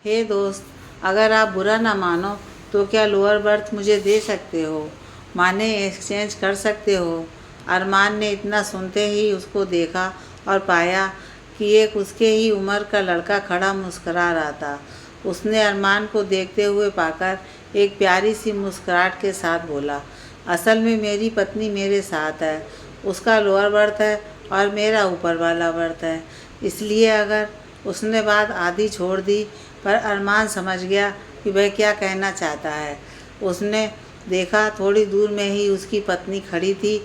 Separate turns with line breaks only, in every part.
हे दोस्त, अगर आप बुरा ना मानो तो क्या लोअर बर्थ मुझे दे सकते हो? माने एक्सचेंज कर सकते हो? अरमान ने इतना सुनते ही उसको देखा और पाया कि एक उसके ही उम्र का लड़का खड़ा मुस्करा रहा था। उसने अरमान को देखते हुए पाकर एक प्यारी सी मुस्कुराहट के साथ बोला, असल में मेरी पत्नी मेरे साथ है। उसका लोअर बर्थ है और मेरा ऊपर वाला बर्थ है। इसलिए अगर उसने बात आधी छोड़ दी, पर अरमान समझ गया कि वह क्या कहना चाहता है। उसने देखा थोड़ी दूर में ही उसकी पत्नी खड़ी थी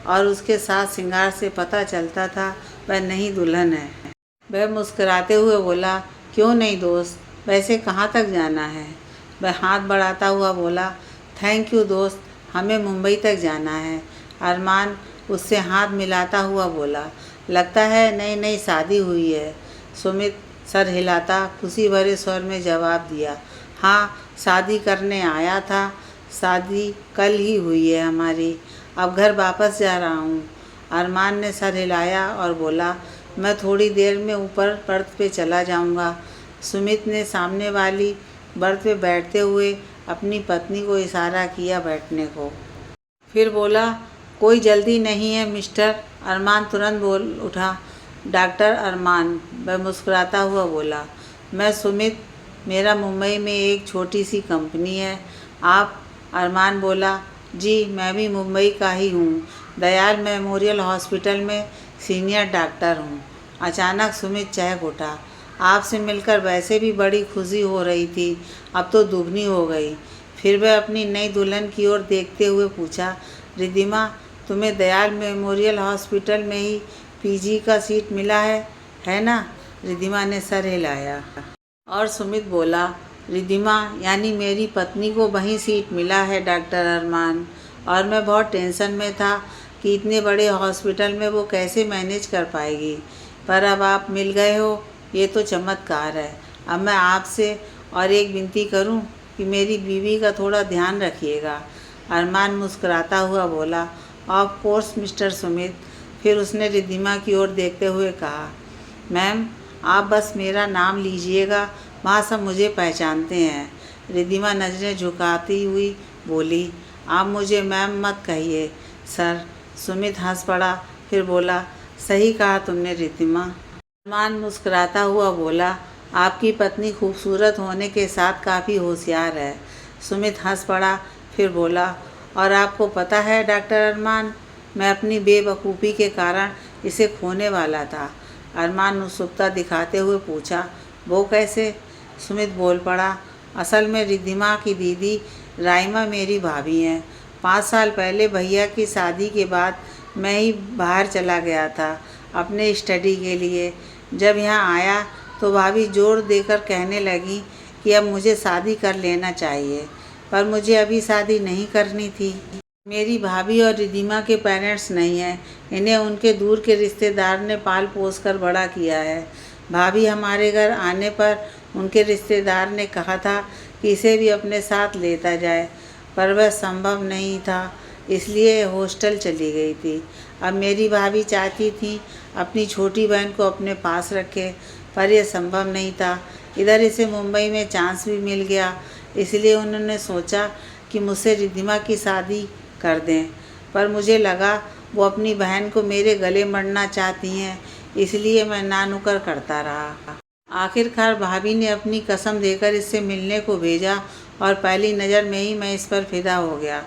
और उसके साथ श्रृंगार से पता चलता था वह नई दुल्हन है। वह मुस्कुराते हुए बोला, क्यों नहीं दोस्त, वैसे कहाँ तक जाना है? वह हाथ बढ़ाता हुआ बोला, थैंक यू दोस्त, हमें मुंबई तक जाना है। अरमान उससे हाथ मिलाता हुआ बोला, लगता है नई नई शादी हुई है। सुमित सर हिलाता खुशी भरे स्वर में जवाब दिया, हाँ, शादी करने आया था। शादी कल ही हुई है हमारी। अब घर वापस जा रहा हूँ। अरमान ने सर हिलाया और बोला, मैं थोड़ी देर में ऊपर बर्थ पे चला जाऊँगा। सुमित ने सामने वाली बर्थ पे बैठते हुए अपनी पत्नी को इशारा किया बैठने को। फिर बोला, कोई जल्दी नहीं है मिस्टर? अरमान तुरंत बोल उठा, डॉक्टर अरमान। वह मुस्कुराता हुआ बोला, मैं सुमित, मेरा मुंबई में एक छोटी सी कंपनी है। आप? अरमान बोला, जी मैं भी मुंबई का ही हूँ, दयाल मेमोरियल हॉस्पिटल में सीनियर डॉक्टर हूँ। अचानक सुमित चहक उठा, आपसे मिलकर वैसे भी बड़ी खुशी हो रही थी, अब तो दुगनी हो गई। फिर वह अपनी नई दुल्हन की ओर देखते हुए पूछा, रिद्धिमा, तुम्हें दयाल मेमोरियल हॉस्पिटल में ही पीजी का सीट मिला है ना? रिद्धिमा ने सर हिलाया और सुमित बोला, रिद्धिमा यानी मेरी पत्नी को वहीं सीट मिला है डॉक्टर अरमान, और मैं बहुत टेंशन में था कि इतने बड़े हॉस्पिटल में वो कैसे मैनेज कर पाएगी, पर अब आप मिल गए हो, ये तो चमत्कार है। अब मैं आपसे और एक विनती करूं कि मेरी बीवी का थोड़ा ध्यान रखिएगा। अरमान मुस्कुराता हुआ बोला, ऑफ कोर्स मिस्टर सुमित। फिर उसने रिद्धिमा की ओर देखते हुए कहा, मैम आप बस मेरा नाम लीजिएगा, वहाँ सब मुझे पहचानते हैं। रिद्धिमा नज़रें झुकाती हुई बोली, आप मुझे मैम मत कहिए सर। सुमित हंस पड़ा, फिर बोला, सही कहा तुमने रिद्धिमा। अरमान मुस्कुराता हुआ बोला, आपकी पत्नी खूबसूरत होने के साथ काफ़ी होशियार है। सुमित हंस पड़ा, फिर बोला, और आपको पता है डॉक्टर अरमान, मैं अपनी बेवकूफ़ी के कारण इसे खोने वाला था। अरमान उत्सुकता दिखाते हुए पूछा, वो कैसे? सुमित बोल पड़ा, असल में रिद्धिमा की दीदी राइमा मेरी भाभी हैं। 5 साल पहले भैया की शादी के बाद मैं ही बाहर चला गया था अपने स्टडी के लिए। जब यहाँ आया तो भाभी जोर देकर कहने लगी कि अब मुझे शादी कर लेना चाहिए, पर मुझे अभी शादी नहीं करनी थी। मेरी भाभी और रिद्धिमा के पेरेंट्स नहीं हैं, इन्हें उनके दूर के रिश्तेदार ने पाल पोस कर बड़ा किया है। भाभी हमारे घर आने पर उनके रिश्तेदार ने कहा था कि इसे भी अपने साथ लेता जाए, पर वह संभव नहीं था, इसलिए हॉस्टल चली गई थी। अब मेरी भाभी चाहती थी अपनी छोटी बहन को अपने पास रखे, पर यह संभव नहीं था। इधर इसे मुंबई में चांस भी मिल गया, इसलिए उन्होंने सोचा कि मुझसे रिद्धिमा की शादी कर दें, पर मुझे लगा वो अपनी बहन को मेरे गले मढ़ना चाहती हैं, इसलिए मैं नानुकर करता रहा। आखिरकार भाभी ने अपनी कसम देकर इससे मिलने को भेजा और पहली नज़र में ही मैं इस पर फिदा हो गया।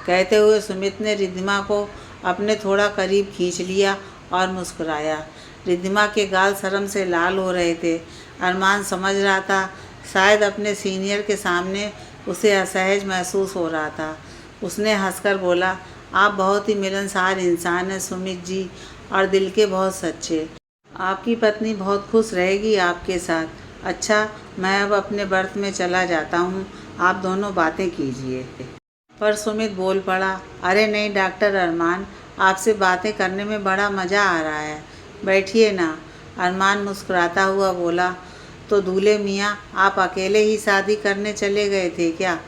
कहते हुए सुमित ने रिद्धिमा को अपने थोड़ा करीब खींच लिया और मुस्कुराया। रिद्धिमा के गाल शर्म से लाल हो रहे थे। अरमान समझ रहा था शायद अपने सीनियर के सामने उसे असहज महसूस हो रहा था। उसने हंसकर बोला, आप बहुत ही मिलनसार इंसान हैं सुमित जी, और दिल के बहुत सच्चे। आपकी पत्नी बहुत खुश रहेगी आपके साथ। अच्छा, मैं अब अपने बर्थ में चला जाता हूँ, आप दोनों बातें कीजिए। पर सुमित बोल पड़ा, अरे नहीं डॉक्टर अरमान, आपसे बातें करने में बड़ा मज़ा आ रहा है, बैठिए ना। अरमान मुस्कुराता हुआ बोला, तो दूल्हे मियाँ आप अकेले ही शादी करने चले गए थे क्या?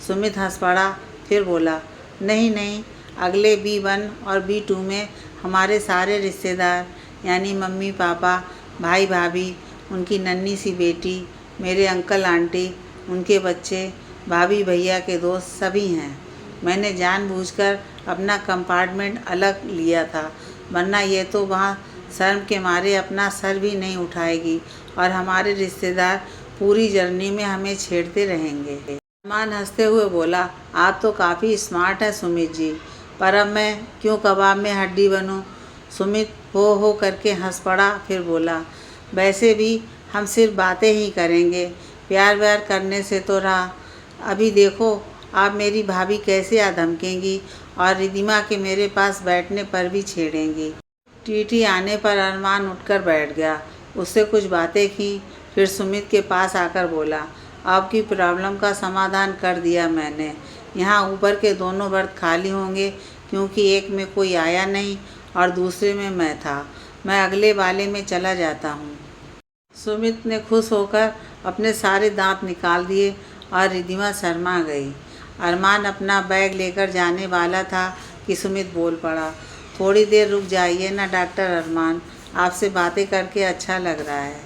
सुमित हंस पड़ा, फिर बोला, नहीं नहीं, अगले B1 और B2 में हमारे सारे रिश्तेदार यानी मम्मी पापा, भाई भाभी, उनकी नन्ही सी बेटी, मेरे अंकल आंटी, उनके बच्चे, भाभी भैया के दोस्त सभी हैं। मैंने जानबूझकर अपना कंपार्टमेंट अलग लिया था, वरना ये तो वहाँ शर्म के मारे अपना सर भी नहीं उठाएगी और हमारे रिश्तेदार पूरी जर्नी में हमें छेड़ते रहेंगे। अरमान हंसते हुए बोला, आप तो काफ़ी स्मार्ट हैं सुमित जी, पर अब मैं क्यों कबाब में हड्डी बनूं? सुमित हो करके हंस पड़ा, फिर बोला, वैसे भी हम सिर्फ बातें ही करेंगे, प्यार व्यार करने से तो रहा। अभी देखो आप मेरी भाभी कैसे धमकेंगी और रिद्धिमा के मेरे पास बैठने पर भी छेड़ेंगी। टीटी आने पर अरमान उठकर बैठ गया। उससे कुछ बातें की, फिर सुमित के पास आकर बोला, आपकी प्रॉब्लम का समाधान कर दिया मैंने। यहाँ ऊपर के दोनों बर्थ खाली होंगे क्योंकि एक में कोई आया नहीं और दूसरे में मैं था। मैं अगले वाले में चला जाता हूँ। सुमित ने खुश होकर अपने सारे दांत निकाल दिए और रिद्धिमा शर्मा गई। अरमान अपना बैग लेकर जाने वाला था कि सुमित बोल पड़ा, थोड़ी देर रुक जाइए ना डॉक्टर अरमान, आपसे बातें करके अच्छा लग रहा है।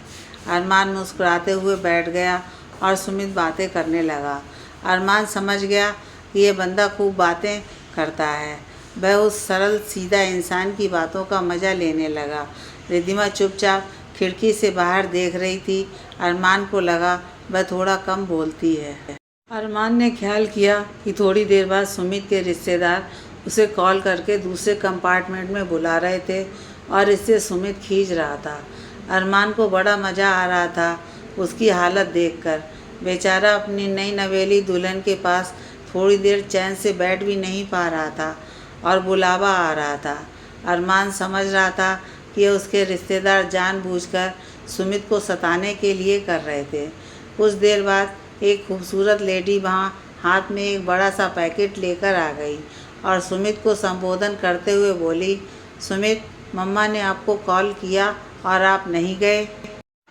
अरमान मुस्कुराते हुए बैठ गया और सुमित बातें करने लगा। अरमान समझ गया कि ये बंदा खूब बातें करता है। वह उस सरल सीधा इंसान की बातों का मज़ा लेने लगा। रिद्धिमा चुपचाप खिड़की से बाहर देख रही थी। अरमान को लगा वह थोड़ा कम बोलती है। अरमान ने ख्याल किया कि थोड़ी देर बाद सुमित के रिश्तेदार उसे कॉल करके दूसरे कंपार्टमेंट में बुला रहे थे और इससे सुमित खींच रहा था। अरमान को बड़ा मज़ा आ रहा था उसकी हालत देखकर। बेचारा अपनी नई नवेली दुल्हन के पास थोड़ी देर चैन से बैठ भी नहीं पा रहा था और बुलावा आ रहा था। अरमान समझ रहा था कि उसके रिश्तेदार जानबूझकर सुमित को सताने के लिए कर रहे थे। कुछ देर बाद एक खूबसूरत लेडी वहाँ हाथ में एक बड़ा सा पैकेट लेकर आ गई और सुमित को संबोधन करते हुए बोली, सुमित, मम्मा ने आपको कॉल किया और आप नहीं गए।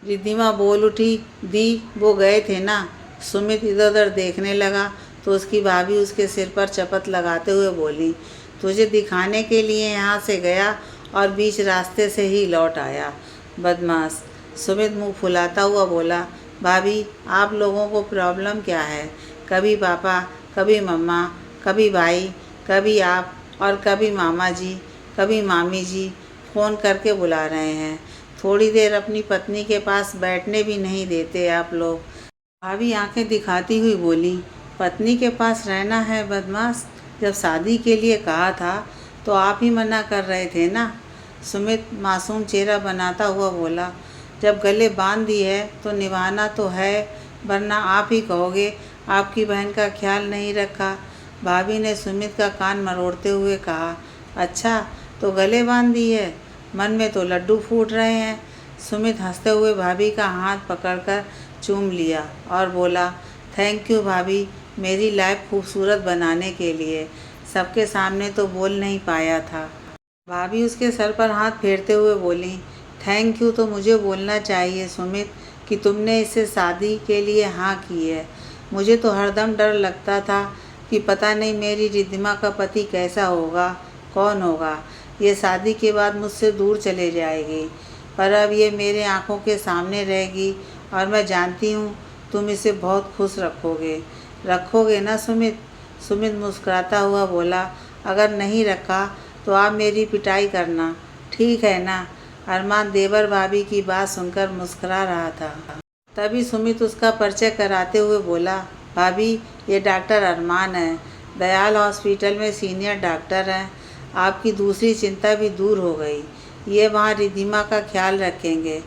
रिद्धिमा बोल उठी, दी वो गए थे ना। सुमित इधर उधर देखने लगा तो उसकी भाभी उसके सिर पर चपत लगाते हुए बोली, तुझे दिखाने के लिए यहाँ से गया और बीच रास्ते से ही लौट आया, बदमाश। सुमित मुंह फुलाता हुआ बोला, भाभी आप लोगों को प्रॉब्लम क्या है? कभी पापा, कभी मम्मा, कभी भाई, कभी आप और कभी मामा जी, कभी मामी जी फ़ोन करके बुला रहे हैं। थोड़ी देर अपनी पत्नी के पास बैठने भी नहीं देते आप लोग। भाभी आंखें दिखाती हुई बोली, पत्नी के पास रहना है बदमाश? जब शादी के लिए कहा था तो आप ही मना कर रहे थे ना। सुमित मासूम चेहरा बनाता हुआ बोला, जब गले बांध दी है तो निभाना तो है, वरना आप ही कहोगे आपकी बहन का ख्याल नहीं रखा। भाभी ने सुमित का कान मरोड़ते हुए कहा, अच्छा तो गले बांध दी है, मन में तो लड्डू फूट रहे हैं। सुमित हंसते हुए भाभी का हाथ पकड़कर चूम लिया और बोला, थैंक यू भाभी, मेरी लाइफ खूबसूरत बनाने के लिए। सबके सामने तो बोल नहीं पाया था। भाभी उसके सर पर हाथ फेरते हुए बोली, थैंक यू तो मुझे बोलना चाहिए सुमित कि तुमने इससे शादी के लिए हाँ की है। मुझे तो हरदम डर लगता था कि पता नहीं मेरी रिद्धिमा का पति कैसा होगा, कौन होगा। ये शादी के बाद मुझसे दूर चले जाएगी, पर अब ये मेरे आँखों के सामने रहेगी और मैं जानती हूँ तुम इसे बहुत खुश रखोगे ना सुमित। सुमित मुस्कुराता हुआ बोला, अगर नहीं रखा तो आप मेरी पिटाई करना, ठीक है ना। अरमान देवर भाभी की बात सुनकर मुस्कुरा रहा था। तभी सुमित उसका परिचय कराते हुए बोला, भाभी ये डॉक्टर अरमान है, दयाल हॉस्पिटल में सीनियर डॉक्टर हैं। आपकी दूसरी चिंता भी दूर हो गई, ये वहाँ रिद्धिमा का ख्याल रखेंगे।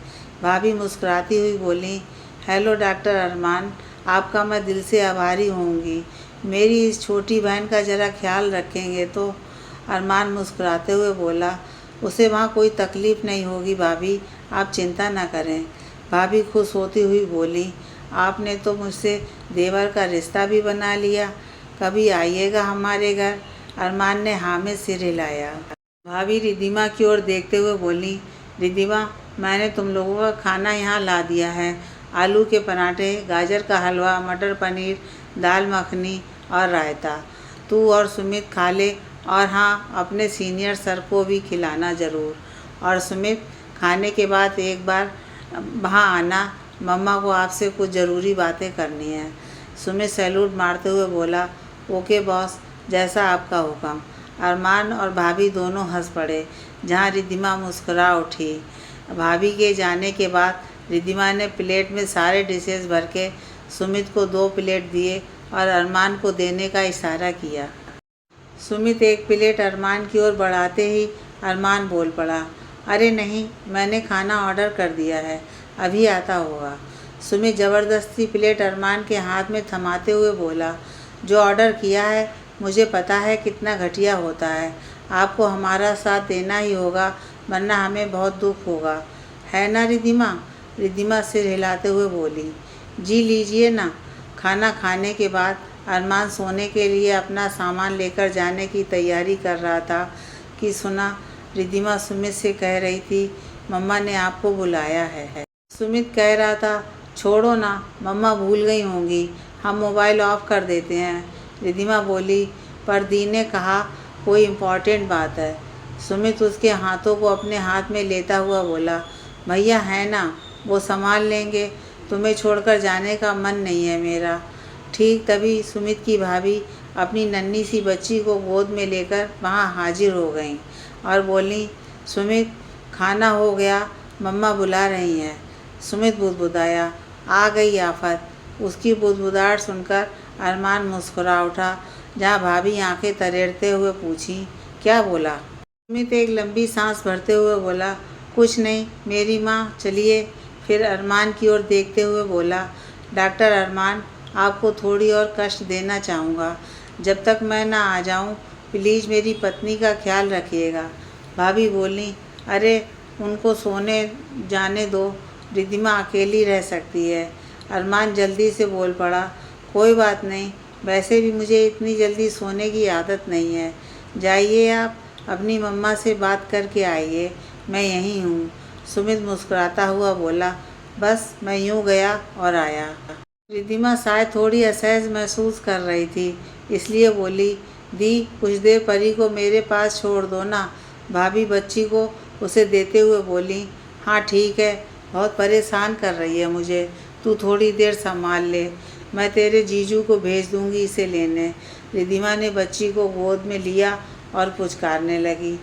भाभी मुस्कुराती हुई बोली, हेलो डॉक्टर अरमान, आपका मैं दिल से आभारी होंगी। मेरी इस छोटी बहन का ज़रा ख्याल रखेंगे तो। अरमान मुस्कुराते हुए बोला, उसे वहाँ कोई तकलीफ़ नहीं होगी भाभी, आप चिंता ना करें। भाभी खुश होती हुई बोली, आपने तो मुझसे देवर का रिश्ता भी बना लिया, कभी आइएगा हमारे घर। अरमान ने हाँ में सिर हिलाया। भाभी रिद्धिमा की ओर देखते हुए बोली, रिद्धिमा मैंने तुम लोगों का खाना यहाँ ला दिया है, आलू के पराठे, गाजर का हलवा, मटर पनीर, दाल मखनी और रायता। तू और सुमित खा ले और हाँ अपने सीनियर सर को भी खिलाना ज़रूर। और सुमित खाने के बाद एक बार वहाँ आना, मम्मा को आपसे कुछ ज़रूरी बातें करनी है। सुमित सैल्यूट मारते हुए बोला, ओके बॉस, जैसा आपका हुक्म। अरमान और भाभी दोनों हंस पड़े, जहाँ रिद्धिमा मुस्कुरा उठी। भाभी के जाने के बाद रिद्धिमा ने प्लेट में सारे डिशेस भर के सुमित को 2 प्लेट दिए और अरमान को देने का इशारा किया। सुमित एक प्लेट अरमान की ओर बढ़ाते ही अरमान बोल पड़ा, अरे नहीं, मैंने खाना ऑर्डर कर दिया है, अभी आता होगा। सुमित ज़बरदस्ती प्लेट अरमान के हाथ में थमाते हुए बोला, जो ऑर्डर किया है मुझे पता है कितना घटिया होता है, आपको हमारा साथ देना ही होगा, वरना हमें बहुत दुख होगा, है ना रिद्धिमा? रिद्धिमा सिर हिलाते हुए बोली, जी लीजिए ना। खाना खाने के बाद अरमान सोने के लिए अपना सामान लेकर जाने की तैयारी कर रहा था कि सुना रिद्धिमा सुमित से कह रही थी, मम्मा ने आपको बुलाया है। सुमित कह रहा था, छोड़ो ना, मम्मा भूल गई होंगी, हम मोबाइल ऑफ कर देते हैं। रिद्धिमा बोली, पर दी ने कहा कोई इम्पोर्टेंट बात है। सुमित उसके हाथों को अपने हाथ में लेता हुआ बोला, भैया है ना, वो संभाल लेंगे, तुम्हें छोड़कर जाने का मन नहीं है मेरा। ठीक तभी सुमित की भाभी अपनी नन्ही सी बच्ची को गोद में लेकर वहाँ हाजिर हो गईं और बोली, सुमित खाना हो गया, मम्मा बुला रही हैं। सुमित बुदबुदाया, आ गई आफत। उसकी बुदबुदाहट सुनकर अरमान मुस्कुरा उठा, जहाँ भाभी आंखें तरेड़ते हुए पूछी, क्या बोला? सुमित एक लंबी सांस भरते हुए बोला, कुछ नहीं मेरी माँ, चलिए। फिर अरमान की ओर देखते हुए बोला, डॉक्टर अरमान, आपको थोड़ी और कष्ट देना चाहूँगा, जब तक मैं ना आ जाऊँ प्लीज़ मेरी पत्नी का ख्याल रखिएगा। भाभी बोली, अरे उनको सोने जाने दो, रिद्धिमा अकेली रह सकती है। अरमान जल्दी से बोल पड़ा, कोई बात नहीं, वैसे भी मुझे इतनी जल्दी सोने की आदत नहीं है, जाइए आप अपनी मम्मा से बात करके आइए, मैं यहीं हूँ। सुमित मुस्कुराता हुआ बोला, बस मैं यूँ गया और आया। रिद्धिमा शायद थोड़ी असहज महसूस कर रही थी, इसलिए बोली, दी कुछ देर परी को मेरे पास छोड़ दो ना। भाभी बच्ची को उसे देते हुए बोली, हाँ ठीक है, बहुत परेशान कर रही है मुझे, तू थोड़ी देर संभाल ले, मैं तेरे जीजू को भेज दूँगी इसे लेने। रिद्धिमा ने बच्ची को गोद में लिया और पुचकारने लगी।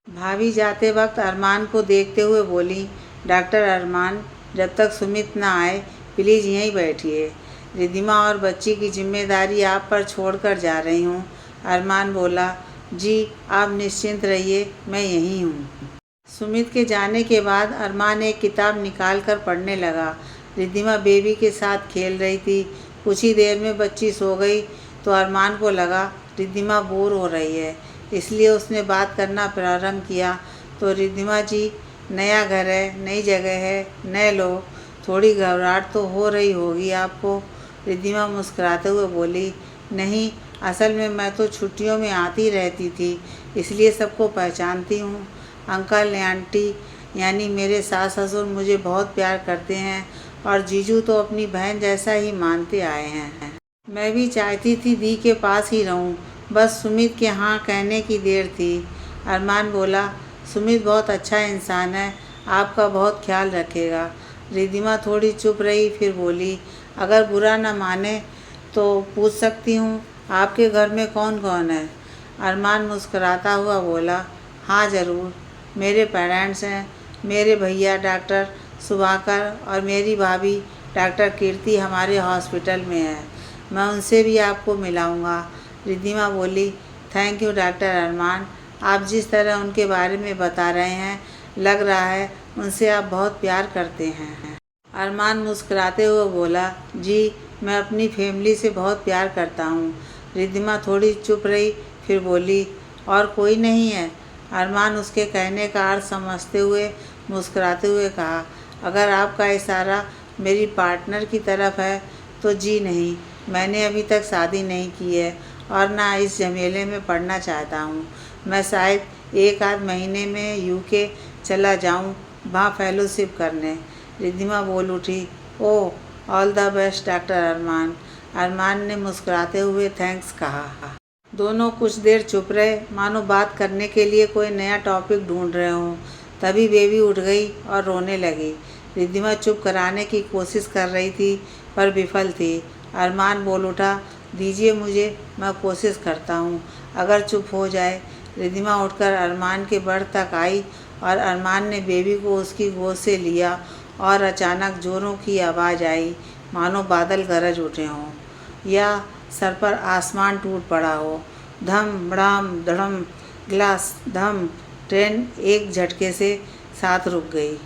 भाभी जाते वक्त अरमान को देखते हुए बोली, डॉक्टर अरमान, जब तक सुमित ना आए प्लीज़ यहीं बैठिए, रिद्धिमा और बच्ची की जिम्मेदारी आप पर छोड़कर जा रही हूँ। अरमान बोला, जी आप निश्चिंत रहिए, मैं यहीं हूँ। सुमित के जाने के बाद अरमान एक किताब निकाल कर पढ़ने लगा। रिद्धिमा बेबी के साथ खेल रही थी। कुछ ही देर में बच्ची सो गई तो अरमान को लगा रिद्धिमा बोर हो रही है, इसलिए उसने बात करना प्रारंभ किया, तो रिद्धिमा जी, नया घर है, नई जगह है, नए लोग, थोड़ी घबराहट तो हो रही होगी आपको। रिद्धिमा मुस्कुराते हुए बोली, नहीं, असल में मैं तो छुट्टियों में आती रहती थी, इसलिए सबको पहचानती हूँ। अंकल आंटी यानी मेरे सास ससुर मुझे बहुत प्यार करते हैं और जीजू तो अपनी बहन जैसा ही मानते आए हैं। मैं भी चाहती थी दी के पास ही रहूं, बस सुमित के हाँ कहने की देर थी। अरमान बोला, सुमित बहुत अच्छा इंसान है, आपका बहुत ख्याल रखेगा। रिद्धिमा थोड़ी चुप रही, फिर बोली, अगर बुरा न माने तो पूछ सकती हूँ, आपके घर में कौन कौन है? अरमान मुस्कुराता हुआ बोला, हाँ ज़रूर, मेरे पेरेंट्स हैं, मेरे भैया डॉक्टर सुभाकर और मेरी भाभी डॉक्टर कीर्ति हमारे हॉस्पिटल में है, मैं उनसे भी आपको मिलाऊंगा। रिद्धिमा बोली, थैंक यू डॉक्टर अरमान, आप जिस तरह उनके बारे में बता रहे हैं लग रहा है उनसे आप बहुत प्यार करते हैं। अरमान मुस्कुराते हुए बोला, जी मैं अपनी फैमिली से बहुत प्यार करता हूँ। रिद्धिमा थोड़ी चुप रही, फिर बोली, और कोई नहीं है? अरमान उसके कहने का अर्थ समझते हुए मुस्कुराते हुए कहा, अगर आपका इशारा मेरी पार्टनर की तरफ है तो जी नहीं, मैंने अभी तक शादी नहीं की है और ना इस झमेले में पड़ना चाहता हूँ। मैं शायद 1 आध महीने में यूके चला जाऊँ वहाँ फेलोशिप करने। रिद्धिमा बोल उठी, ओह ऑल द बेस्ट डॉक्टर अरमान। अरमान ने मुस्कुराते हुए थैंक्स कहा। दोनों कुछ देर चुप रहे, मानो बात करने के लिए कोई नया टॉपिक ढूंढ रहे हों। तभी बेबी उठ गई और रोने लगी। रिद्धिमा चुप कराने की कोशिश कर रही थी पर विफल थी। अरमान बोल उठा, दीजिए मुझे, मैं कोशिश करता हूँ, अगर चुप हो जाए। रिद्धिमा उठकर अरमान के बेड तक आई और अरमान ने बेबी को उसकी गोद से लिया और अचानक जोरों की आवाज़ आई, मानो बादल गरज उठे हों या सर पर आसमान टूट पड़ा हो। धम धड़ाम धड़म, ग्लास धम। ट्रेन एक झटके से साथ रुक गई।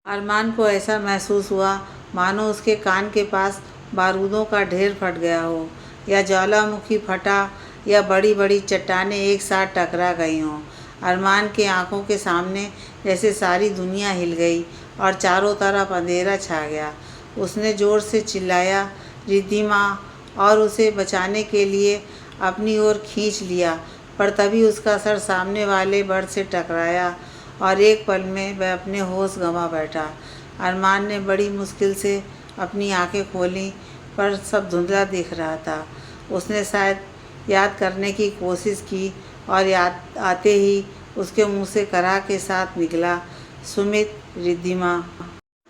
अरमान को ऐसा महसूस हुआ मानो उसके कान के पास बारूदों का ढेर फट गया हो, या ज्वालामुखी फटा, या बड़ी बड़ी चट्टानें एक साथ टकरा गई हों। अरमान के आंखों के सामने जैसे सारी दुनिया हिल गई और चारों तरफ अंधेरा छा गया। उसने ज़ोर से चिल्लाया, रिद्धिमा, और उसे बचाने के लिए अपनी ओर खींच लिया, पर तभी उसका सर सामने वाले बेड से टकराया और एक पल में वह अपने होश गंवा बैठा। अरमान ने बड़ी मुश्किल से अपनी आंखें खोलीं, पर सब धुंधला दिख रहा था। उसने शायद याद करने की कोशिश की और याद आते ही उसके मुंह से कराह के साथ निकला, सुमित, रिद्धिमा।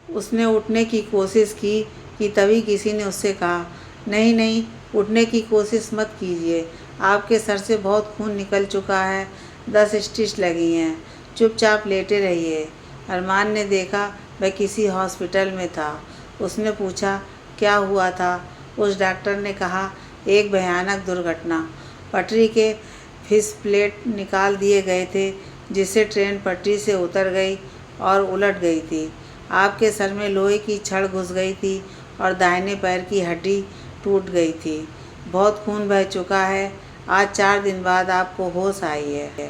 उसने उठने की कोशिश की कि तभी किसी ने उससे कहा, नहीं नहीं, उठने की कोशिश मत कीजिए, आपके सर से बहुत खून निकल चुका है, 10 स्टिच लगी हैं, चुपचाप लेटे रहिए। अरमान ने देखा वह किसी हॉस्पिटल में था। उसने पूछा, क्या हुआ था? उस डॉक्टर ने कहा, एक भयानक दुर्घटना, पटरी के फिश प्लेट निकाल दिए गए थे, जिससे ट्रेन पटरी से उतर गई और उलट गई थी। आपके सर में लोहे की छड़ घुस गई थी और दाहिने पैर की हड्डी टूट गई थी। बहुत खून बह चुका है, आज 4 दिन बाद आपको होश आई है।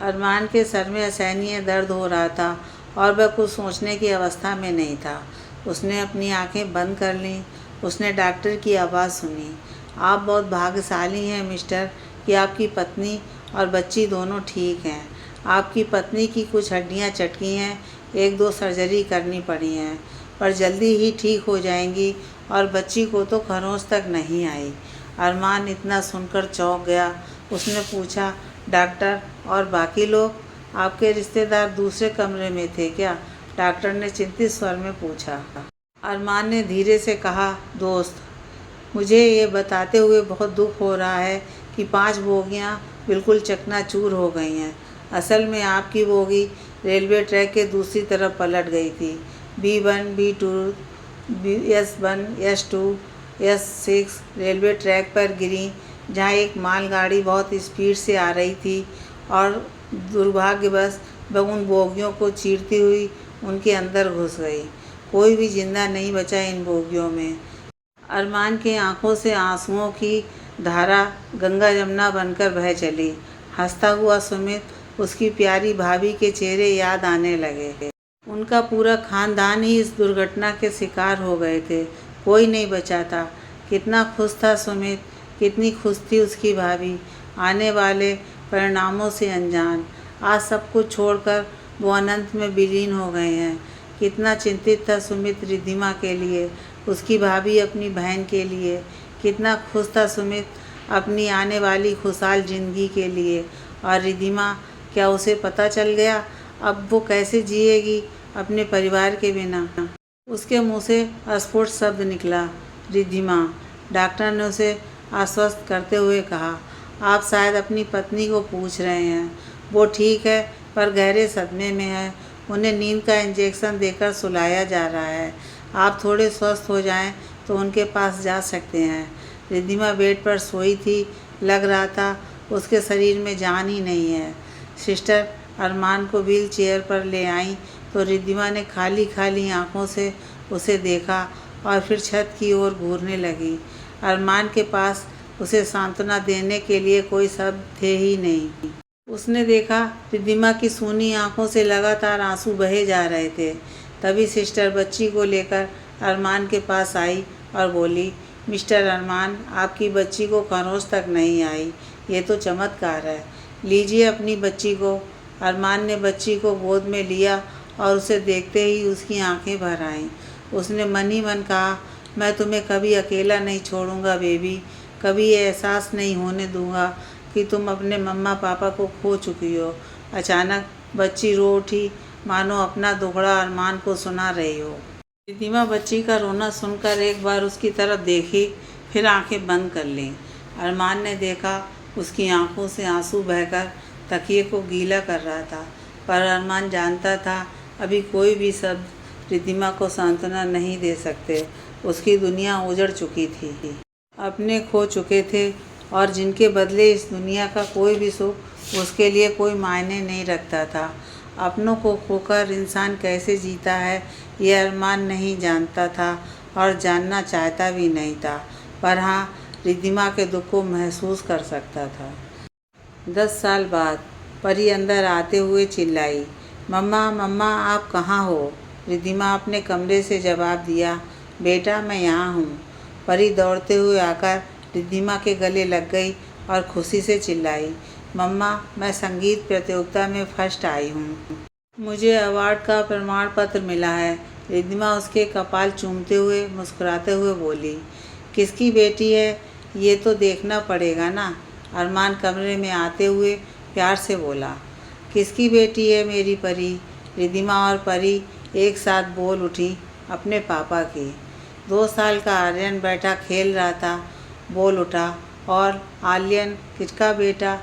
अरमान के सर में असहनीय दर्द हो रहा था और वह कुछ सोचने की अवस्था में नहीं था। उसने अपनी आंखें बंद कर लीं। उसने डॉक्टर की आवाज़ सुनी, आप बहुत भाग्यशाली हैं मिस्टर कि आपकी पत्नी और बच्ची दोनों ठीक हैं। आपकी पत्नी की कुछ हड्डियां चटकी हैं, 1-2 सर्जरी करनी पड़ी हैं, पर जल्दी ही ठीक हो जाएंगी, और बच्ची को तो खरोंच तक नहीं आई। अरमान इतना सुनकर चौंक गया। उसने पूछा, डॉक्टर, और बाकी लोग? आपके रिश्तेदार दूसरे कमरे में थे क्या? डॉक्टर ने चिंतित स्वर में पूछा। अरमान ने धीरे से कहा, दोस्त, मुझे ये बताते हुए बहुत दुख हो रहा है कि 5 बोगियां बिल्कुल चकनाचूर हो गई हैं। असल में आपकी बोगी रेलवे ट्रैक के दूसरी तरफ पलट गई थी। B1, B2, S1, S2, S6 railway track पर गिरी, जहाँ एक मालगाड़ी बहुत स्पीड से आ रही थी और दुर्भाग्यवश वह उन बोगियों को चीरती हुई उनके अंदर घुस गई। कोई भी जिंदा नहीं बचा इन बोगियों में। अरमान की आंखों से आंसुओं की धारा गंगा यमुना बनकर बह चली। हंसता हुआ सुमित, उसकी प्यारी भाभी के चेहरे याद आने लगे। उनका पूरा खानदान ही इस दुर्घटना के शिकार हो गए थे, कोई नहीं बचा था। कितना खुश था सुमित, कितनी खुश थी उसकी भाभी, आने वाले परिणामों से अनजान। आज सब कुछ छोड़कर वो अनंत में विलीन हो गए हैं। कितना चिंतित था सुमित रिद्धिमा के लिए, उसकी भाभी अपनी बहन के लिए। कितना खुश था सुमित अपनी आने वाली खुशहाल जिंदगी के लिए। और रिद्धिमा, क्या उसे पता चल गया अब वो कैसे जिएगी अपने परिवार के बिना? उसके मुंह से अस्फुट शब्द निकला, रिद्धिमा। डॉक्टर ने उसे आश्वस्त करते हुए कहा, आप शायद अपनी पत्नी को पूछ रहे हैं। वो ठीक है, पर गहरे सदमे में है। उन्हें नींद का इंजेक्शन देकर सुलाया जा रहा है। आप थोड़े स्वस्थ हो जाएं तो उनके पास जा सकते हैं। रिद्धिमा बेड पर सोई थी, लग रहा था उसके शरीर में जान ही नहीं है। सिस्टर अरमान को व्हील चेयर पर ले आई तो रिद्धिमा ने खाली खाली आंखों से उसे देखा और फिर छत की ओर घूरने लगी। अरमान के पास उसे सांत्वना देने के लिए कोई शब्द थे ही नहीं। उसने देखा रिद्धिमा की सूनी आंखों से लगातार आंसू बहे जा रहे थे। तभी सिस्टर बच्ची को लेकर अरमान के पास आई और बोली, मिस्टर अरमान, आपकी बच्ची को खरोंच तक नहीं आई, ये तो चमत्कार है। लीजिए अपनी बच्ची को। अरमान ने बच्ची को गोद में लिया और उसे देखते ही उसकी आंखें भर आईं। उसने मन ही मन कहा, मैं तुम्हें कभी अकेला नहीं छोड़ूंगा बेबी, कभी ये एहसास नहीं होने दूंगा कि तुम अपने मम्मा पापा को खो चुकी हो। अचानक बच्ची रो उठी मानो अपना दुखड़ा अरमान को सुना रही हो। रिद्धिमा बच्ची का रोना सुनकर एक बार उसकी तरफ देखी, फिर आंखें बंद कर लीं। अरमान ने देखा उसकी आंखों से आंसू बहकर तकिए को गीला कर रहा था, पर अरमान जानता था अभी कोई भी शब्द रिद्धिमा को सांत्वना नहीं दे सकते। उसकी दुनिया उजड़ चुकी थी, अपने खो चुके थे, और जिनके बदले इस दुनिया का कोई भी सुख उसके लिए कोई मायने नहीं रखता था। अपनों को खोकर इंसान कैसे जीता है ये अरमान नहीं जानता था और जानना चाहता भी नहीं था, पर हाँ, रिद्धिमा के दुख को महसूस कर सकता था। 10 साल बाद परी अंदर आते हुए चिल्लाई, मम्मा मम्मा आप कहाँ हो? रिद्धिमा अपने कमरे से जवाब दिया, बेटा मैं यहाँ हूँ। परी दौड़ते हुए आकर रिद्धिमा के गले लग गई और खुशी से चिल्लाई, मम्मा मैं संगीत प्रतियोगिता में फर्स्ट आई हूँ, मुझे अवार्ड का प्रमाण पत्र मिला है। रिद्धिमा उसके कपाल चूमते हुए मुस्कुराते हुए बोली, किसकी बेटी है ये तो देखना पड़ेगा ना। अरमान कमरे में आते हुए प्यार से बोला, किसकी बेटी है मेरी परी? रिद्धिमा और परी एक साथ बोल उठी, अपने पापा की। 2 साल का आर्यन बैठा खेल रहा था, बोल उठा, और आर्यन किसका बेटा?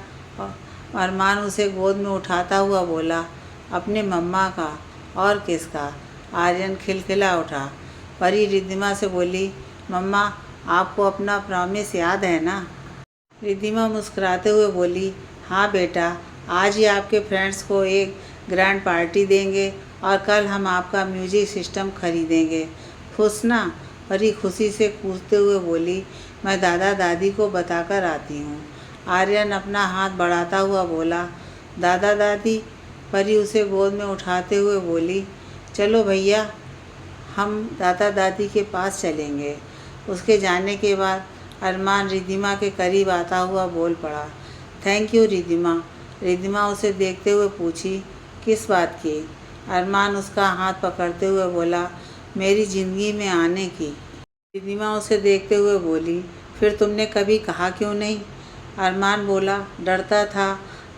अरमान उसे गोद में उठाता हुआ बोला, अपने मम्मा का, और किसका? आर्यन खिलखिला उठा। परी रिद्धिमा से बोली, मम्मा आपको अपना प्रॉमिस याद है ना? रिद्धिमा मुस्कुराते हुए बोली, हाँ बेटा, आज ही आपके फ्रेंड्स को एक ग्रैंड पार्टी देंगे और कल हम आपका म्यूजिक सिस्टम खरीदेंगे, खुश ना? परी खुशी से कूदते हुए बोली, मैं दादा दादी को बताकर आती हूँ। आर्यन अपना हाथ बढ़ाता हुआ बोला, दादा दादी? परी उसे गोद में उठाते हुए बोली, चलो भैया हम दादा दादी के पास चलेंगे। उसके जाने के बाद अरमान रिद्धिमा के करीब आता हुआ बोल पड़ा, थैंक यू रिद्धिमा। रिद्धिमा उसे देखते हुए पूछी, किस बात की? अरमान उसका हाथ पकड़ते हुए बोला, मेरी ज़िंदगी में आने की। रिद्धिमा उसे देखते हुए बोली, फिर तुमने कभी कहा क्यों नहीं? अरमान बोला, डरता था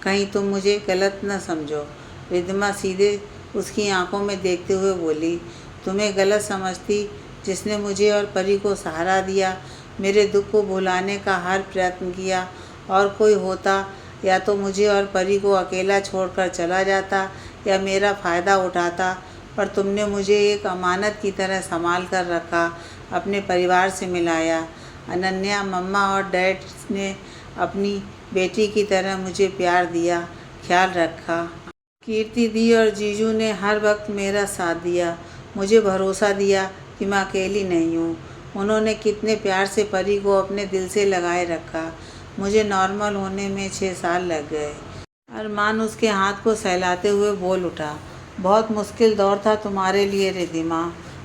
कहीं तुम मुझे गलत न समझो। रिद्धिमा सीधे उसकी आंखों में देखते हुए बोली, तुम्हें गलत समझती? जिसने मुझे और परी को सहारा दिया, मेरे दुख को भुलाने का हर प्रयत्न किया, और कोई होता या तो मुझे और परी को अकेला छोड़कर चला जाता या मेरा फ़ायदा उठाता, पर तुमने मुझे एक अमानत की तरह संभाल कर रखा, अपने परिवार से मिलाया। अनन्या, मम्मा और डैड ने अपनी बेटी की तरह मुझे प्यार दिया, ख्याल रखा। कीर्ति दी और जीजू ने हर वक्त मेरा साथ दिया, मुझे भरोसा दिया कि मैं अकेली नहीं हूँ। उन्होंने कितने प्यार से परी को अपने दिल से लगाए रखा। मुझे नॉर्मल होने में 6 साल लग गए। अरमान उसके हाथ को सहलाते हुए बोल उठा, बहुत मुश्किल दौर था तुम्हारे लिए रिद्धिमा।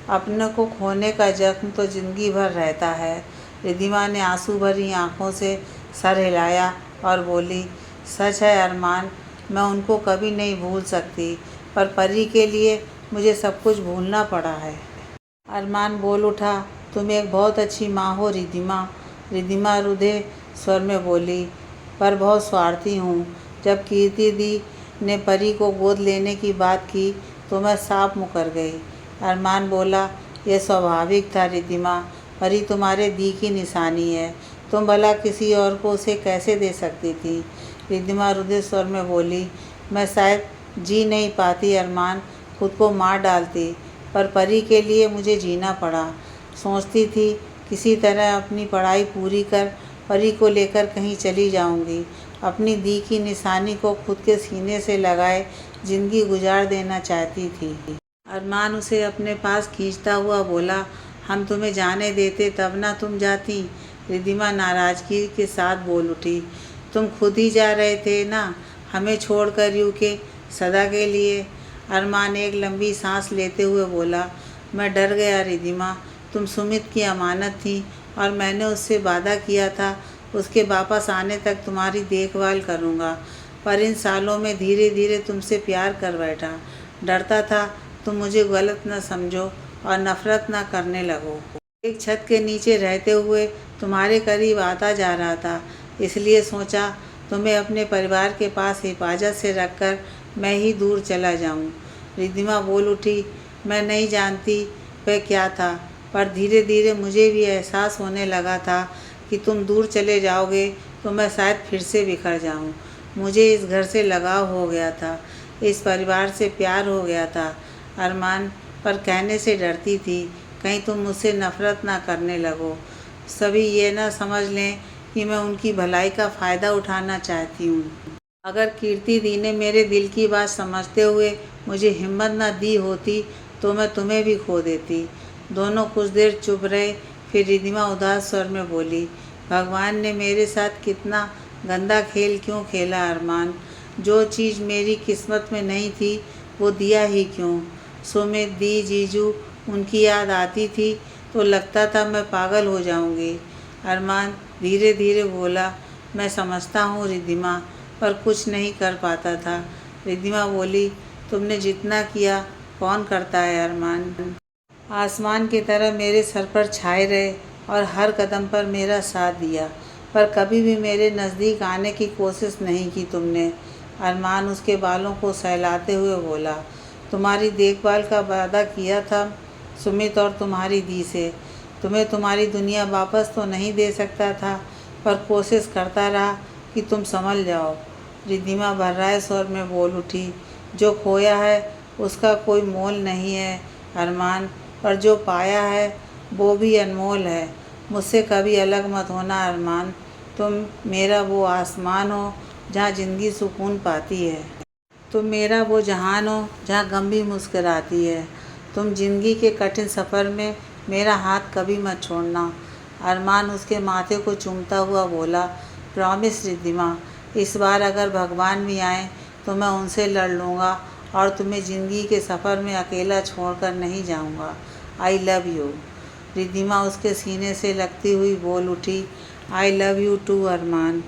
अपने को खोने का जख्म तो ज़िंदगी भर रहता है। रिद्धिमा ने आंसू भरी आंखों से सर हिलाया और बोली, सच है अरमान, मैं उनको कभी नहीं भूल सकती, पर परी के लिए मुझे सब कुछ भूलना पड़ा है। अरमान बोल उठा, तुम एक बहुत अच्छी माँ हो रिद्धिमा। रिद्धिमा रुधे स्वर में बोली, पर बहुत स्वार्थी हूँ। जब कीर्ति दी ने परी को गोद लेने की बात की तो मैं साफ मुकर गई। अरमान बोला, यह स्वाभाविक था रिद्धिमा, परी तुम्हारे दी की निशानी है, तुम भला किसी और को उसे कैसे दे सकती थी? रिद्धिमा रुधे स्वर में बोली, मैं शायद जी नहीं पाती अरमान, खुद को मार डालती, पर परी के लिए मुझे जीना पड़ा। सोचती थी किसी तरह अपनी पढ़ाई पूरी कर परी को लेकर कहीं चली जाऊंगी, अपनी दी की निशानी को खुद के सीने से लगाए ज़िंदगी गुजार देना चाहती थी। अरमान उसे अपने पास खींचता हुआ बोला, हम तुम्हें जाने देते तब ना तुम जाती। रिद्धिमा नाराज़गी के साथ बोल उठी, तुम खुद ही जा रहे थे ना, हमें छोड़कर यूके सदा के लिए। अरमान एक लंबी सांस लेते हुए बोला, मैं डर गया रिद्धिमा, तुम सुमित की अमानत थी और मैंने उससे वादा किया था उसके वापस आने तक तुम्हारी देखभाल करूँगा, पर इन सालों में धीरे धीरे तुमसे प्यार कर बैठा। डरता था तुम मुझे गलत न समझो और नफ़रत न करने लगो। एक छत के नीचे रहते हुए तुम्हारे करीब आता जा रहा था, इसलिए सोचा तुम्हें अपने परिवार के पास हिफाजत से रखकर मैं ही दूर चला जाऊं। रिद्धिमा बोल उठी, मैं नहीं जानती वह क्या था, पर धीरे धीरे मुझे भी एहसास होने लगा था कि तुम दूर चले जाओगे तो मैं शायद फिर से बिखर जाऊं। मुझे इस घर से लगाव हो गया था, इस परिवार से प्यार हो गया था अरमान, पर कहने से डरती थी कहीं तुम मुझसे नफ़रत ना करने लगो, सभी ये ना समझ लें कि मैं उनकी भलाई का फ़ायदा उठाना चाहती हूँ। अगर कीर्ति दी ने मेरे दिल की बात समझते हुए मुझे हिम्मत ना दी होती तो मैं तुम्हें भी खो देती। दोनों कुछ देर चुप रहे, फिर रिद्धिमा उदास स्वर में बोली, भगवान ने मेरे साथ कितना गंदा खेल क्यों खेला अरमान। जो चीज़ मेरी किस्मत में नहीं थी वो दिया ही क्यों। सुमित दी जीजू उनकी याद आती थी तो लगता था मैं पागल हो जाऊंगी। अरमान धीरे धीरे बोला, मैं समझता हूँ रिद्धिमा, पर कुछ नहीं कर पाता था। रिद्धिमा बोली, तुमने जितना किया कौन करता है अरमान। आसमान की तरह मेरे सर पर छाए रहे और हर कदम पर मेरा साथ दिया, पर कभी भी मेरे नज़दीक आने की कोशिश नहीं की तुमने। अरमान उसके बालों को सहलाते हुए बोला, तुम्हारी देखभाल का वादा किया था सुमित और तुम्हारी दी से। तुम्हें तुम्हारी दुनिया वापस तो नहीं दे सकता था, पर कोशिश करता रहा कि तुम संभल जाओ। रिद्धिमा भर्राए स्वर में बोल उठी, जो खोया है उसका कोई मोल नहीं है अरमान, पर जो पाया है वो भी अनमोल है। मुझसे कभी अलग मत होना अरमान, तुम मेरा वो आसमान हो जहाँ ज़िंदगी सुकून पाती है। तुम मेरा वो जहान हो जहाँ गम भी मुस्कराती है। तुम ज़िंदगी के कठिन सफ़र में मेरा हाथ कभी मत छोड़ना। अरमान उसके माथे को चूमता हुआ बोला, प्रॉमिस रिद्धिमा, इस बार अगर भगवान भी आए तो मैं उनसे लड़ लूँगा और तुम्हें ज़िंदगी के सफ़र में अकेला छोड़कर नहीं जाऊँगा। आई लव यू। रिद्धिमा उसके सीने से लगती हुई बोल उठी, I love you too Armaan.